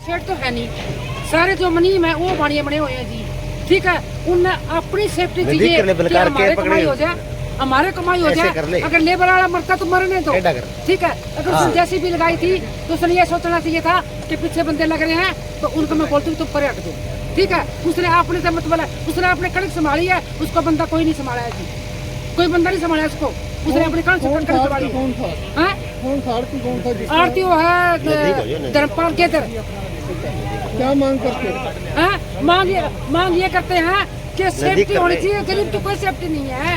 Set तो है नहीं, सारे जो मुनीम है वो बाड़ियाँ बने हुए हैं जी। ठीक है, उनने अपनी सेफ्टी चाहिए कि हमारे कमाई हो जाए, हमारे कमाई हो जाए। अगर लेबर वाला मरता तो मरने दो, ठीक है। अगर उसने जैसी भी लगाई थी तो उसने ये सोचना चाहिए था कि पीछे बंदे लग रहे हैं तो उनको मैं बोलती हूँ तुम परे हट दो, ठीक है। उसने अपने से मतलब उसने अपने कड़क संभाली है, उसको बंदा कोई नहीं संभाला है जी, कोई बंदा नहीं संभाला उसको, उसने अपनी कड़क संभाली है। आरती वो है धर्मपाल के इधर। क्या मांग करते हैं? मांग ये करते हैं कि सेफ्टी होनी चाहिए, गरीब की कोई सेफ्टी नहीं है।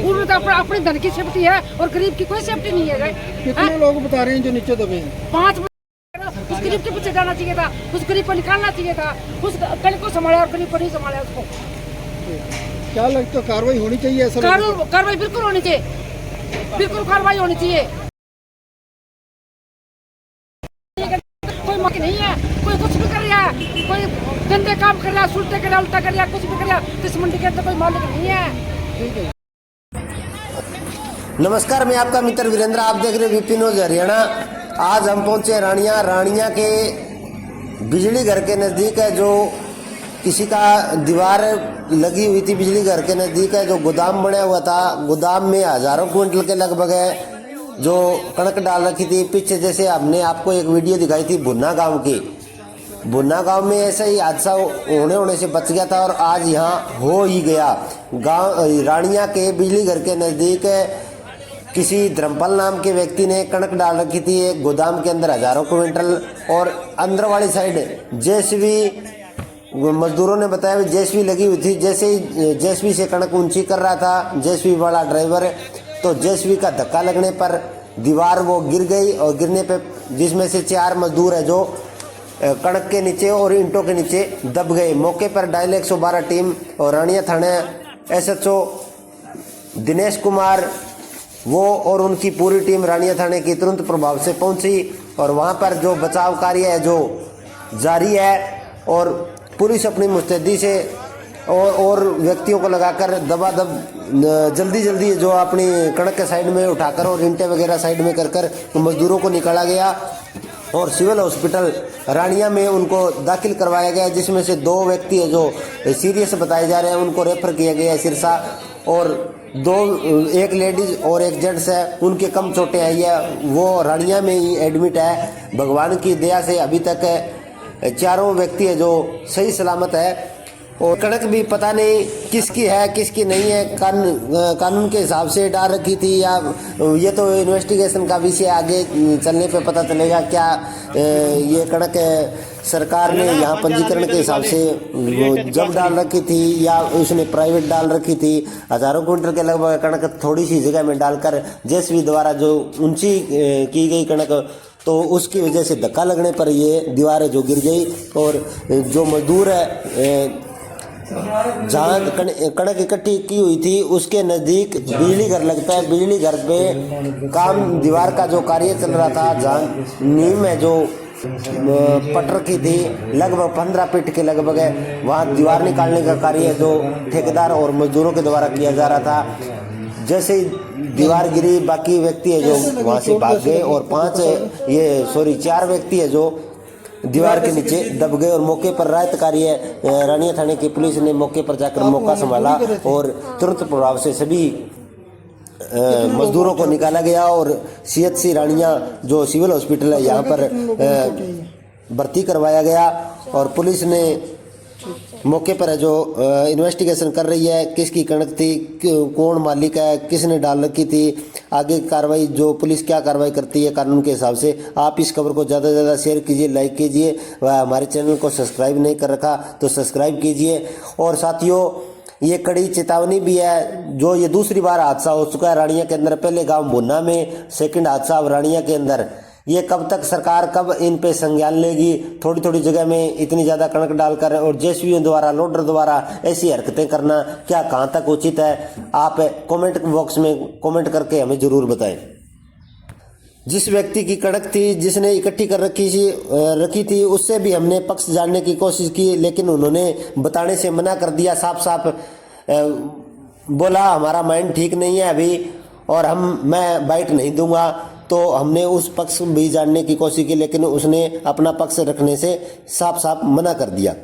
उन्होंने तो अपने धन की सेफ्टी है और गरीब की कोई सेफ्टी नहीं है। कितने लोग बता रहे हैं जो नीचे दबे हैं? 5 उस गरीब के पीछे जाना चाहिए था, उस गरीब को निकालना चाहिए था, उस गरीब को संभाला और गरीब को नहीं संभाला उसको। क्या लगता है कार्रवाई होनी चाहिए? ऐसा कार्रवाई बिल्कुल होनी चाहिए, बिल्कुल कार्रवाई होनी चाहिए। कोई मौके नहीं है, कोई कुछ भी कर रहा है, कोई गंदे काम कर रहा है, सुलटे कर रहा, उल्टा कर रहा, कुछ भी कर रहा, इस मंडी के अंदर कोई मालिक नहीं है। नमस्कार, मैं आपका मित्र वीरेंद्र, आप देख रहे वीपी न्यूज हरियाणा। आज हम पहुंचे रानिया के बिजली घर के नज़दीक है, जो किसी का दीवार लगी हुई थी बिजली घर के नज़दीक है, जो गोदाम बना हुआ था। गोदाम में हजारों क्विंटल के लगभग है जो कणक डाल रखी थी। पीछे जैसे हमने आपको एक वीडियो दिखाई थी भुन्ना गांव की, भुन्ना गांव में ऐसा ही हादसा होने से बच गया था और आज यहाँ हो ही गया। गांव रानिया के बिजली घर के नज़दीक किसी धर्मपाल नाम के व्यक्ति ने कणक डाल रखी थी एक गोदाम के अंदर हजारों क्विंटल, और अंदर वाली साइड जेसीबी, मजदूरों ने बताया जेसीबी लगी हुई थी। जैसे ही जेसीबी से कणक ऊंची कर रहा था जेसीबी वाला ड्राइवर, तो जेसीबी का धक्का लगने पर दीवार वो गिर गई, और गिरने पे जिसमें से 4 मजदूर है जो कणक के नीचे और ईंटों के नीचे दब गए। मौके पर डायल 112 टीम और रानिया थाना एसएचओ दिनेश कुमार वो और उनकी पूरी टीम रानिया थाने की तुरंत प्रभाव से पहुंची, और वहां पर जो बचाव कार्य है जो जारी है, और पुलिस अपनी मुस्तैदी से और व्यक्तियों को लगाकर दबादब जल्दी जो अपनी कणक के साइड में उठाकर और ईंटें वगैरह साइड में कर मजदूरों को निकाला गया और सिविल हॉस्पिटल रानिया में उनको दाखिल करवाया गया, जिसमें से 2 व्यक्ति है जो सीरियस बताए जा रहे हैं, उनको रेफर किया गया है सिरसा, और एक लेडीज और एक जेंट्स है उनके कम चोटें आई है, वो रानिया में ही एडमिट है। भगवान की दया से अभी तक 4 व्यक्ति है जो सही सलामत है, और कणक भी पता नहीं किसकी है किसकी नहीं है, कानून के हिसाब से डाल रखी थी या ये तो इन्वेस्टिगेशन का विषय, आगे चलने पे पता चलेगा क्या ये कणक सरकार ने यहाँ पंजीकरण के हिसाब से जब डाल रखी थी या उसने प्राइवेट डाल रखी थी। हजारों क्विंटल के लगभग कणक थोड़ी सी जगह में डालकर जेसीबी द्वारा जो ऊंची की गई कणक, तो उसकी वजह से धक्का लगने पर ये दीवारें जो गिर गई, और जो मजदूर है जहाँ कणक इकट्ठी की हुई थी उसके नज़दीक बिजली घर लगता है, बिजली घर पे काम दीवार का जो कार्य चल रहा था, जहाँ नीम है जो पट रखी थी लगभग 15 फीट के लगभग है, वहाँ दीवार निकालने का कार्य जो ठेकेदार और मजदूरों के द्वारा किया जा रहा था। जैसे ही दीवार गिरी बाकी व्यक्ति है जो वहाँ से भाग गए, और 4 व्यक्ति है जो दीवार के नीचे दब गए, और मौके पर राहत कार्य रानिया थाने की पुलिस ने मौके पर जाकर मौका संभाला और तुरंत प्रभाव से सभी मजदूरों को निकाला गया, और सीएचसी रानिया जो सिविल हॉस्पिटल है यहाँ पर भर्ती करवाया गया, और पुलिस ने मौके पर है जो इन्वेस्टिगेशन कर रही है किसकी कणक थी, कौन मालिक है, किसने डाल रखी थी। आगे कार्रवाई जो पुलिस क्या कार्रवाई करती है कानून के हिसाब से। आप इस खबर को ज़्यादा से ज़्यादा शेयर कीजिए, लाइक कीजिए, व हमारे चैनल को सब्सक्राइब नहीं कर रखा तो सब्सक्राइब कीजिए। और साथियों, ये कड़ी चेतावनी भी है, जो ये दूसरी बार हादसा हो चुका है रानिया के अंदर, पहले गाँव भुन्ना में, सेकेंड हादसा अब रानिया के अंदर। ये कब तक सरकार कब इन पे संज्ञान लेगी? थोड़ी थोड़ी जगह में इतनी ज़्यादा कणक डालकर और जेसीबी द्वारा लोडर द्वारा ऐसी हरकतें करना क्या कहाँ तक उचित है? आप कमेंट बॉक्स में कमेंट करके हमें ज़रूर बताएं। जिस व्यक्ति की कणक थी, जिसने इकट्ठी कर रखी थी, उससे भी हमने पक्ष जानने की कोशिश की, लेकिन उन्होंने बताने से मना कर दिया। साफ साफ बोला हमारा माइंड ठीक नहीं है अभी, और मैं बाइट नहीं दूंगा। तो हमने उस पक्ष भी जानने की कोशिश की, लेकिन उसने अपना पक्ष रखने से साफ साफ मना कर दिया।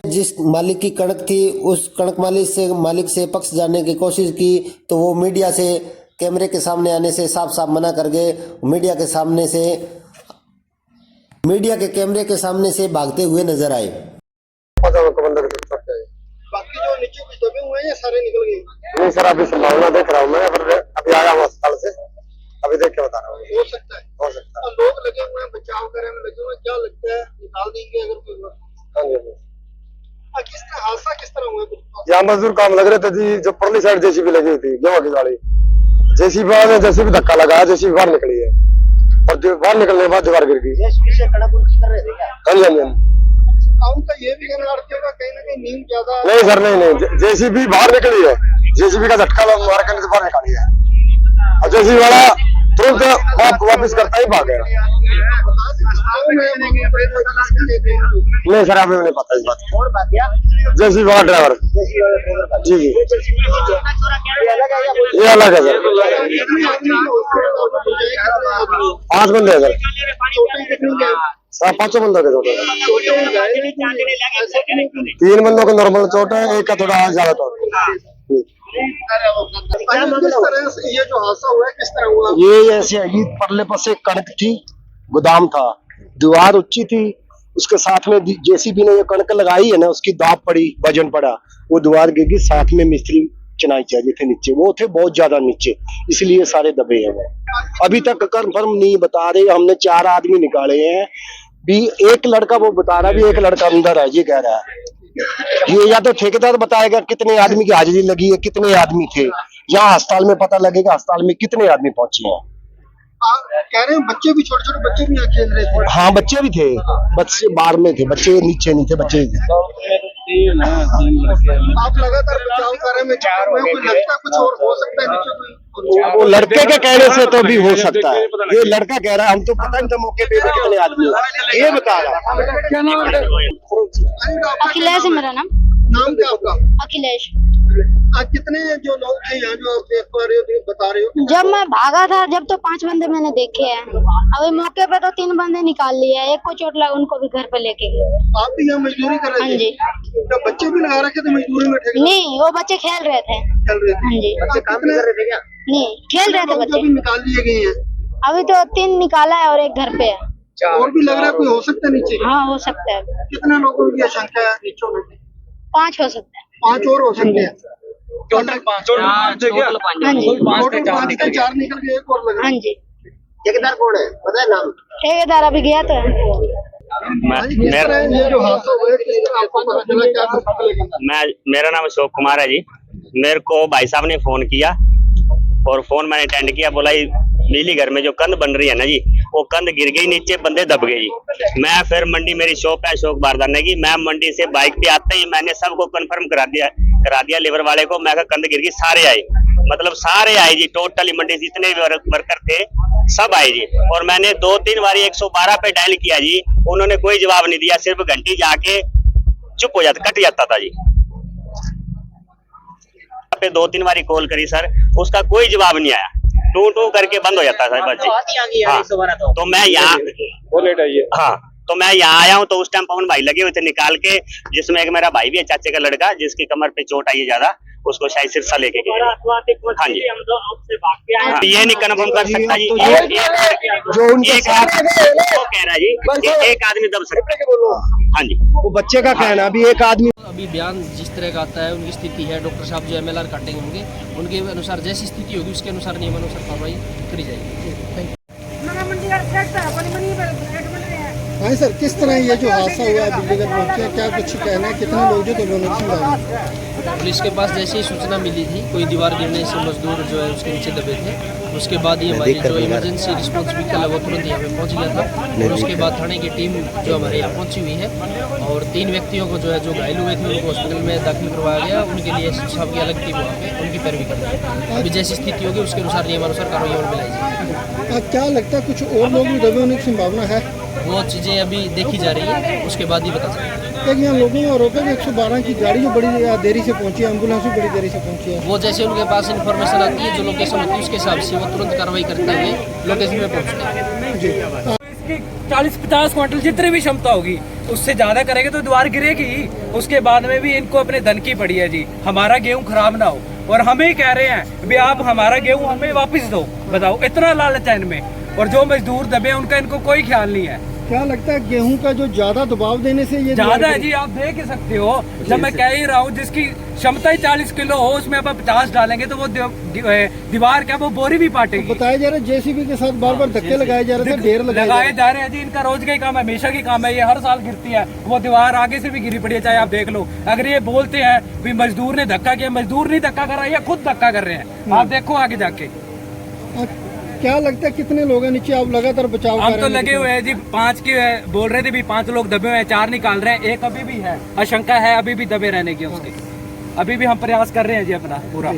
जिस मालिक की कणक थी उस कणक मालिक से पक्ष जानने की कोशिश की तो वो मीडिया से कैमरे के सामने आने से साफ साफ मना कर गए। मीडिया के कैमरे के सामने से भागते हुए नजर आए। बाकी जो नीचे कुछ दबे हुए हैं या सारे निकल गए? नहीं सर, अभी संभावना देख रहा हूँ मैं, अभी आया हूँ अस्पताल से, अभी देख के बता रहा हूँ। हो सकता है। और लोग लगे हुए हैं, बचाव करे में लगे हुए हैं, क्या लगता है निकाल देंगे अगर कोई हुआ? हाँ जी। किस तरह हादसा किस तरह हुआ कुछ? यहाँ मजदूर काम लग रहे थे जी, जो परली साइड जेसीबी लगी हुई थी गेहूं की गाड़ी, जेसीबी धक्का लगाया, जेसीबी बाहर निकली है और बाहर निकलने के बाद दीवार गिर गई। हाँ जी हाँ जी। उनका ये भी कहना होगा कहीं ना कहीं नींद ज्यादा? नहीं सर, नहीं, जेसीबी बाहर निकली है, जेसीबी का झटका मार करने से बाहर निकाली है और जेसीबी वाला तुरंत वापिस करता ही भाग गया। नहीं सर, अभी नहीं पता इस बात की। जेसीबी वाला ड्राइवर जी जी, ये अलग है सर। 5 बंदे हैं सर, 5 बंदों के चोट है। 3 बंदों को नॉर्मल चोट है, एक का थोड़ा ज्यादा चोट है। किस तरह से ये जो हादसा हुआ है किस तरह हुआ? ये ऐसे है, परले पासे कणक थी, गोदाम था, दीवार ऊंची थी, उसके साथ में जेसीबी ने ये कणक लगाई है ना, उसकी दाब पड़ी, वजन पड़ा, वो दीवार गिर गई। साथ में मिस्त्री चनाई चाहिए थे नीचे, वो थे बहुत ज्यादा नीचे, इसलिए सारे दबे हैं। वो अभी तक कंफर्म नहीं बता रहे। हमने 4 आदमी निकाले हैं भी, एक लड़का वो बता रहा है भी एक लड़का अंदर है, ये कह रहा है। ये या तो ठेकेदार बताएगा कितने आदमी की हाजिरी लगी है, कितने आदमी थे यहाँ, अस्पताल में पता लगेगा अस्पताल में कितने आदमी पहुंचे हैं। कह रहे हैं बच्चे भी, छोटे छोटे बच्चे भी यहाँ खेल रहे थे। हाँ बच्चे भी थे, बच्चे बाहर में थे, बच्चे नीचे नहीं थे, बच्चे थे। आप लगातार बचाव कार्य में कोई लगता कुछ और हो सकता है नीचे कोई? वो लड़के के कहने से तो भी हो सकता है, ये लड़का कह रहा है, हम तो पता नहीं था मौके पे कितने आदमी, ये बता रहा। क्या नाम है? अखिलेश है मेरा नाम। नाम क्या आपका? अखिलेश। आज कितने जो लोग थे यहाँ जो आप देख पा रहे हो, बता रहे हो? जब मैं भागा था जब तो 5 बंदे मैंने देखे हैं, अभी मौके पे तो 3 बंदे निकाल लिए, एक को चोट लगा, उनको भी घर पे लेके गए। आप भी यहाँ मजदूरी कर रहे थे? हाँ जी। तो बच्चे भी लगा रखे थे मजदूरी में? नहीं, वो बच्चे खेल रहे थे। खेल रहे थे? हाँ जी। बच्चे काम कर रहे थे क्या? नहीं, खेल रहे थे बच्चे। निकाल दिए गए हैं अभी तो 3 निकाला है और एक घर पे है। और भी लग रहा है कोई हो सकता है नीचे? हाँ हो सकता है। कितने लोगों की आशंका है नीचे में? 5 हो सकता है। 5 और हो सकते हैं। टोटल 5 हाँ जी। टोटल 5 के 4 निकल गए, एक और लग रहा हाँ है। जी। ठेकेदार कौन है पता है नाम? ठेकेदार अभी गया तो है। किस तरह ये जो हादसा हुआ है, किस तरह आपको पता चला, क्या पता लगा? मेरा नाम अशोक कुमार है जी। मेरे को भाई साहब ने फोन किया और फोन मैंने अटेंड किया, बोला बिजली घर में जो कंध बन रही है ना जी, वो कंध गिर गई नीचे, बंदे दब गए जी। मैं फिर मंडी, मेरी शॉप है अशोक बारदाने की, मैं मंडी से बाइक पे आते ही मैंने सबको कंफर्म करा दिया लेबर वाले को। मैं कंध गिर गई, सारे आए, मतलब सारे आए जी, टोटली मंडी जितने भी वर्कर थे सब आए जी। और मैंने 2-3 बारी 112 पे डायल किया जी, उन्होंने कोई जवाब नहीं दिया, सिर्फ घंटी जाके चुप हो जाता, कट जाता था जी। पे 2-3 बारी कॉल करी सर, उसका कोई जवाब नहीं आया, टू करके बंद हो जाता था बस जी। हाँ, तो मैं यहाँ हाँ, तो मैं यहाँ आया हूँ, तो उस टाइम पवन भाई लगे हुए थे निकाल के, जिसमें एक मेरा भाई भी है, चाचे का लड़का, जिसकी कमर पे चोट आई है ज्यादा, उसको शायद सिरसा लेके गए। हाँ जी। हाँ, ये नहीं कन्फर्म कर सकता जी, जो उनके साथ वो कह रहा है जी एक आदमी दब सकता है। हाँ जी, वो बच्चे का कहना, अभी एक आदमी अभी बयान जिस तरह का आता है, उनकी स्थिति है, डॉक्टर साहब जो MLR काटेंगे होंगे, उनके अनुसार जैसी स्थिति होगी उसके अनुसार नियमानुसार कार्रवाई करी जाएगी। हाँ सर, किस तरह ये जो हादसा हुआ है बिजली घर पहुंचे, क्या कुछ कहना है, कितने लोग जो दोनों? पुलिस के पास जैसे ही सूचना मिली थी कोई दीवार गिरने से मजदूर जो है उसके नीचे दबे थे, उसके बाद ही हमारी जो इमरजेंसी रिस्पॉन्स व्हीकल है वो तुरंत यहाँ पे पहुँच गया था। और उसके बाद थाने की टीम जो हमारे यहाँ पहुँची हुई है, और 3 व्यक्तियों को जो है जो घायल हुए थे उनको हॉस्पिटल में दाखिल करवाया गया। उनके लिए साहब की अलग टीम वहाँ पे उनकी पैरवी कर रही है। अभी जैसी स्थिति होगी उसके अनुसार नियमानुसार कार्रवाई और मिलाई जाएगी। क्या लगता है कुछ और लोग भी दबे होने की संभावना है? वो चीज़ें अभी देखी जा रही है, उसके बाद ही पता चलेगा। लगता है कि यहाँ लोगों को रोका कि 112 की गाड़ी जो बड़ी देरी से पहुंची है, एम्बुलेंस भी बड़ी देरी से पहुंची है। वो जैसे उनके पास इन्फॉर्मेशन आती है, जो लोकेशन होती है उसके हिसाब से वो तुरंत कार्रवाई करते हुए लोकेशन पे पहुँचते हैं। 40-50 क्विंटल जितनी भी क्षमता होगी उससे ज्यादा करेंगे तो दीवार गिरेगी। उसके बाद में भी इनको अपने धन की पड़ी है जी, हमारा गेहूं खराब ना हो, और हमें ही कह रहे हैं भी आप हमारा गेहूं हमें वापस दो। बताओ, इतना लालच है इनमें, और जो मजदूर दबे उनका इनको कोई ख्याल नहीं है। क्या लगता है गेहूं का जो ज्यादा दबाव देने से ये ज्यादा है जी, आप देख ही सकते हो। जब मैं कह ही रहा हूँ जिसकी क्षमता ही 40 किलो हो उसमें अब 50 डालेंगे तो वो दीवार क्या वो बोरी भी पाटेगी। बताया जा रहा है जेसीबी के साथ बार बार धक्के लगाए जा रहे थे, ढेर लगाए जा रहे हैं जी। इनका रोज का ही काम है, हमेशा की काम है, ये हर साल गिरती है। वो दीवार आगे से भी गिरी पड़ी है, चाहे आप देख लो। अगर ये बोलते हैं भी मजदूर ने धक्का किया, मजदूर नहीं धक्का कर रहा है, ये खुद धक्का कर रहे हैं। आप देखो आगे जाके। क्या लगता है कितने लोग हैं नीचे? आप लगातार बचाव हम तो लगे हुए हैं जी, 5 की बोल रहे थे भी 5 लोग दबे हुए हैं, 4 निकाल रहे हैं, एक अभी भी है, आशंका है अभी भी दबे रहने की उसके। अभी भी हम प्रयास कर रहे हैं जी अपना पूरा।